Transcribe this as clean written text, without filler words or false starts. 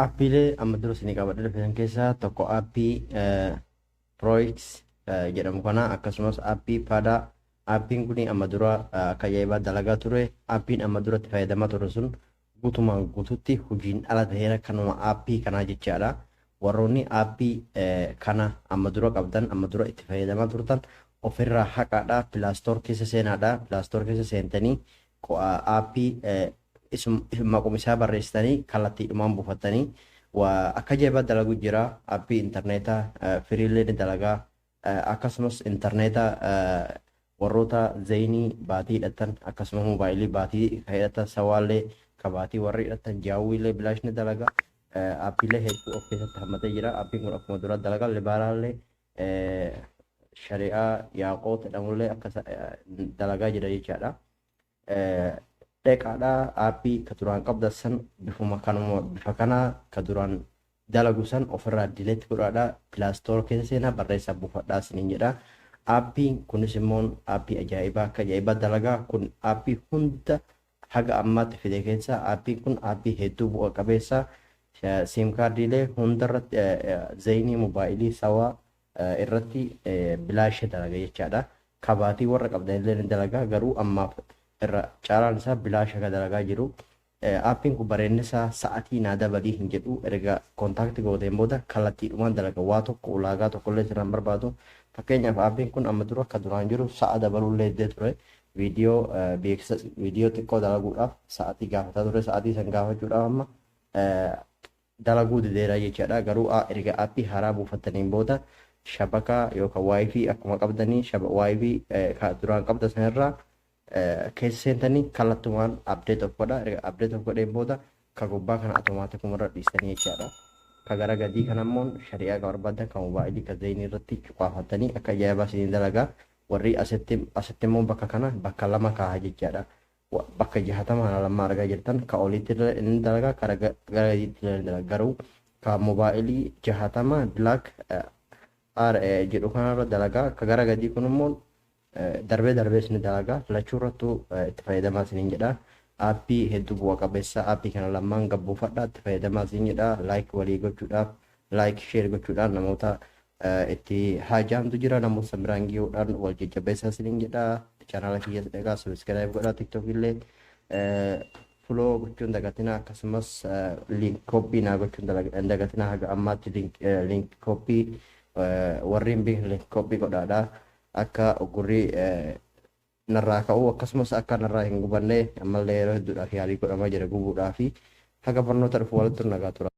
Aappiilee amma dura isinii qabadhe dhufan keessaa tokko aappii Proix jedhamu kana akkasumas aappii Padaa. Aappiin kun amma dura akka ajaa'ibaa dalagaa ture. Aappiin amma duratti fayyadamaa ture sun guutumaan guututti hojiin ala ta'eera kanuma aappii kanaa jechaadha. Warroonni aappii kana amma dura qabdan amma dura itti fayyadamaa turtan ofirraa haqaadha. Pilaastoor keessa seenaadha. Pilaastoor keessa seentanii aappii maquma isaa barreessitanii kallattiidhumaan buufattanii akka ajaa'ibaa dalaguu jira. Aappii intarneetaa firiilee dalagaa akkasumas intarneetaa warroota zeenii baatii hidhatan akkasumas moobaayilii baatii hidhatan sawaallee kabaatii warri hidhatan jaawwiilee bilaashni dalagaa aappiilee hedduu of keessatti hammatee jira. Aappiin kun akkuma dura dalagaa libaaraallee shari'aa yaaqoota jedhamullee akka dalagaa jira jechaadha. Dheqaadhaa aappii ka duraan qabda san bifa kanaa ka duraan dalagu san ofirraa dileetti godhaadha. Pilaastoor keessa seenaa barreessaa buufadhaa siniin jedha. Aappiin kunis immoo aappii ajaa'ibaa akka ajaa'ibaa dalagaa kun aappii hunda haga ammaatti fide keessaa aappiin kun aappii hedduu bu'a qabeessa siim kaardiilee hundarratti zeenii moobaayilii sawaa irratti bilaashee dalaga jechaadha. Kabaatii warra qabdanillee dalagaa garuu ammaaf irra caalaan isaa bilaasha ka dalagaa jiru. Aappiin kun bareedinni isaa sa'atii naa dabalii hin jedhu erga kontaaktii gooteen booda kallattiidhumaan dalaga waa tokko ulaagaa tokkollee sirraan barbaadu. Fakkeenyaaf aappiin kun amma dura akka duraan jiru sa'a dabaluullee iddoo ture viidiyoo beeksisa viidiyoo xiqqoo dalaguudhaaf sa'atii gaafataa ture sa'atii san gaafachuudhaaf amma dalaguu dideera jechaadha. Garuu erga aappii haaraa buufattaniin booda shabakaa yookaan waayifii akkuma qabdanii waayifii duraan qabda sanarraa keessa seentanii kallattumaan abdeet of godha. Erga abdeet of godheen booda ka gubbaa kana automaatikuma irra dhiistanii jechaadha. Ka gara gadii kana immoo shari'aa ka barbaadan kan moobaayilii ka zeenii irratti cuqaafatanii akka ajaa'ibaa isiniin dalagaa. Warri asitti immoo bakka kana bakka lama kaa'a jechaadha. Bakka 60 lama argaa jirtan ka oliitti inni dalagaa gara gadiitti illee dalagaa. Garuu ka moobaayilii 60 black jedhu kanarra dalagaa. Ka gara gadii kun immoo darbee isin dalagaa filachuu irrattuu itti fayyadamaa isiniin jedha. Aappii hedduu bu'a qabeessa aappii kana lamaan gabbuufadhaa itti fayyadamaa isiniin jedha. Laayik walii gochuudhaaf laayik sheer gochuudhaan namoota itti haajaamtu jira namoota biraan gahuudhaan wal jajjabeessaa isiniin jedha. Chaanaala kiyya dhagaa sabiskiraayib godhaa tiktookillee foloo gochuun dagatina akkasumas liink kooppii naa gochuun dagatina haga ammaatti liink kooppii warri hin beekne liink kooppii godhaadha. Akka ogurrii narraa ka'uu akkasumas akka narraa hin gubanne ammallee yeroo hedduudhaaf yaalii godhamaa jira gubuudhaa fi haga barnoota dhufu walitti nagaa tura.